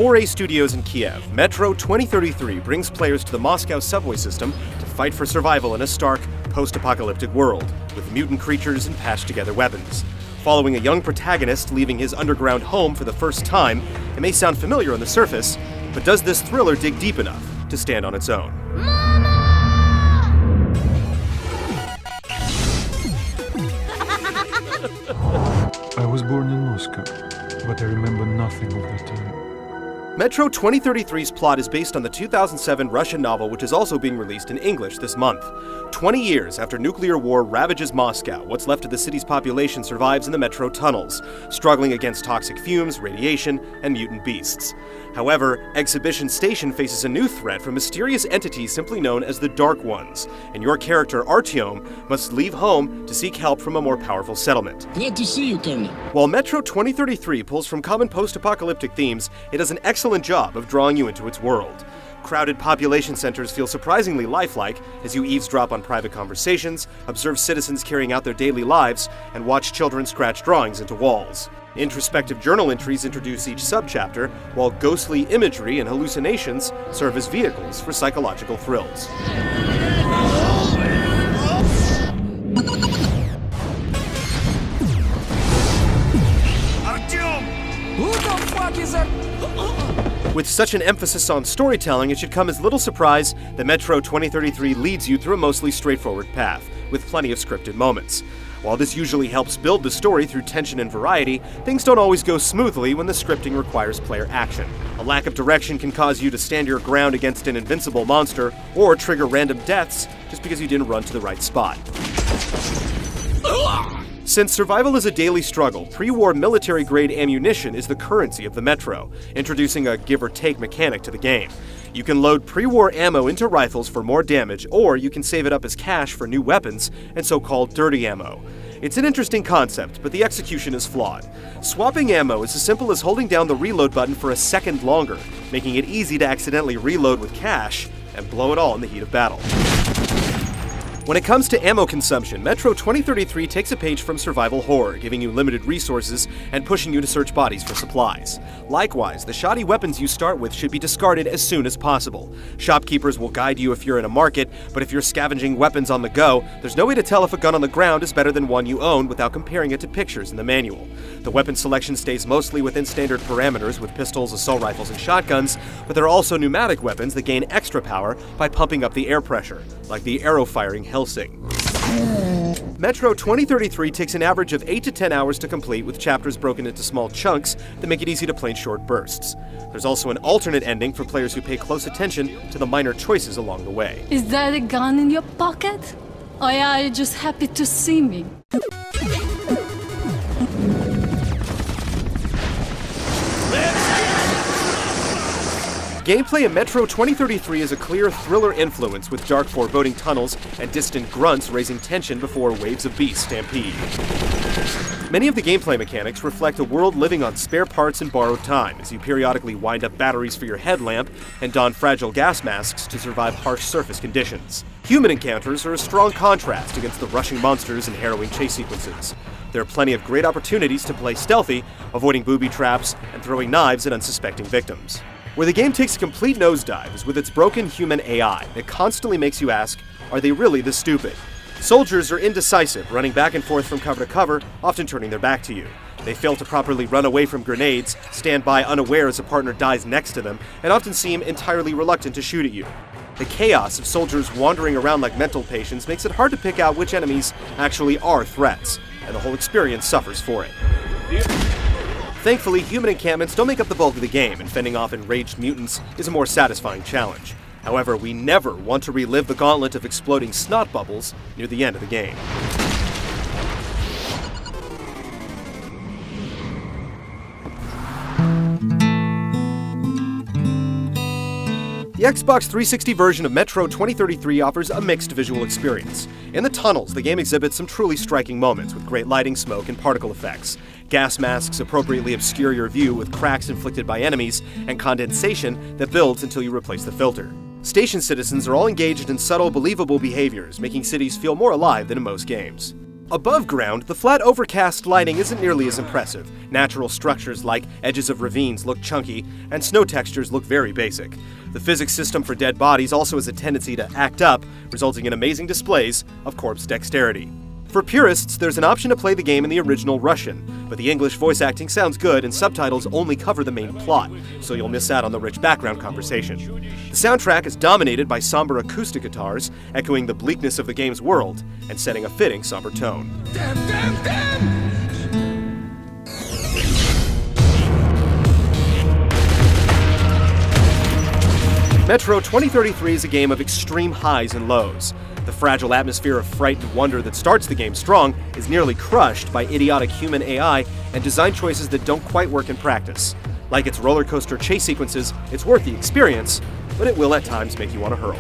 4A Studios in Kiev, metro2033 brings players to the Moscow subway system to fight for survival in a stark, post-apocalyptic world, with mutant creatures and patched-together weapons. Following a young protagonist leaving his underground home for the first time, it may sound familiar on the surface, but does this thriller dig deep enough to stand on its own? I was born in Moscow, but I remember nothing of that time. metro2033's plot is based on the 2007 Russian novel, which is also being released in English this month. 20 years after nuclear war ravages Moscow, what's left of the city's population survives in the metro tunnels, struggling against toxic fumes, radiation, and mutant beasts. However, Exhibition Station faces a new threat from mysterious entities simply known as the Dark Ones, and your character, Artyom, must leave home to seek help from a more powerful settlement. Glad to see you, Colonel. While metro2033 pulls from common post-apocalyptic themes, it does an excellent job of drawing you into its world. Crowded population centers feel surprisingly lifelike as you eavesdrop on private conversations, observe citizens carrying out their daily lives, and watch children scratch drawings into walls. Introspective journal entries introduce each subchapter, while ghostly imagery and hallucinations serve as vehicles for psychological thrills. Who the fuck is that? With such an emphasis on storytelling, it should come as little surprise that metro2033 leads you through a mostly straightforward path, with plenty of scripted moments. While this usually helps build the story through tension and variety, things don't always go smoothly when the scripting requires player action. A lack of direction can cause you to stand your ground against an invincible monster, or trigger random deaths just because you didn't run to the right spot. Since survival is a daily struggle, pre-war military-grade ammunition is the currency of the Metro, introducing a give-or-take mechanic to the game. You can load pre-war ammo into rifles for more damage, or you can save it up as cash for new weapons and so-called dirty ammo. It's an interesting concept, but the execution is flawed. Swapping ammo is as simple as holding down the reload button for a second longer, making it easy to accidentally reload with cash and blow it all in the heat of battle. When it comes to ammo consumption, metro2033 takes a page from survival horror, giving you limited resources and pushing you to search bodies for supplies. Likewise, the shoddy weapons you start with should be discarded as soon as possible. Shopkeepers will guide you if you're in a market, but if you're scavenging weapons on the go, there's no way to tell if a gun on the ground is better than one you own without comparing it to pictures in the manual. The weapon selection stays mostly within standard parameters with pistols, assault rifles, and shotguns, but there are also pneumatic weapons that gain extra power by pumping up the air pressure, like the arrow-firing Helsing. metro2033 takes an average of 8 to 10 hours to complete, with chapters broken into small chunks that make it easy to play in short bursts. There's also an alternate ending for players who pay close attention to the minor choices along the way. Is that a gun in your pocket? Oh yeah, you're just happy to see me. Gameplay in metro2033 is a clear thriller influence, with dark foreboding tunnels and distant grunts raising tension before waves of beasts stampede. Many of the gameplay mechanics reflect a world living on spare parts and borrowed time, as you periodically wind up batteries for your headlamp and don fragile gas masks to survive harsh surface conditions. Human encounters are a strong contrast against the rushing monsters and harrowing chase sequences. There are plenty of great opportunities to play stealthy, avoiding booby traps and throwing knives at unsuspecting victims. Where the game takes a complete nosedive is with its broken human AI that constantly makes you ask, are they really this stupid? Soldiers are indecisive, running back and forth from cover to cover, often turning their back to you. They fail to properly run away from grenades, stand by unaware as a partner dies next to them, and often seem entirely reluctant to shoot at you. The chaos of soldiers wandering around like mental patients makes it hard to pick out which enemies actually are threats, and the whole experience suffers for it. Thankfully, human encampments don't make up the bulk of the game, and fending off enraged mutants is a more satisfying challenge. However, we never want to relive the gauntlet of exploding snot bubbles near the end of the game. The Xbox 360 version of metro2033 offers a mixed visual experience. In the tunnels, the game exhibits some truly striking moments with great lighting, smoke, and particle effects. Gas masks appropriately obscure your view with cracks inflicted by enemies, and condensation that builds until you replace the filter. Station citizens are all engaged in subtle, believable behaviors, making cities feel more alive than in most games. Above ground, the flat overcast lighting isn't nearly as impressive. Natural structures like edges of ravines look chunky, and snow textures look very basic. The physics system for dead bodies also has a tendency to act up, resulting in amazing displays of corpse dexterity. For purists, there's an option to play the game in the original Russian, but the English voice acting sounds good and subtitles only cover the main plot, so you'll miss out on the rich background conversation. The soundtrack is dominated by somber acoustic guitars, echoing the bleakness of the game's world and setting a fitting somber tone. Metro 2033 is a game of extreme highs and lows. The fragile atmosphere of fright and wonder that starts the game strong is nearly crushed by idiotic human AI and design choices that don't quite work in practice. Like its roller coaster chase sequences, it's worth the experience, but it will at times make you want to hurl.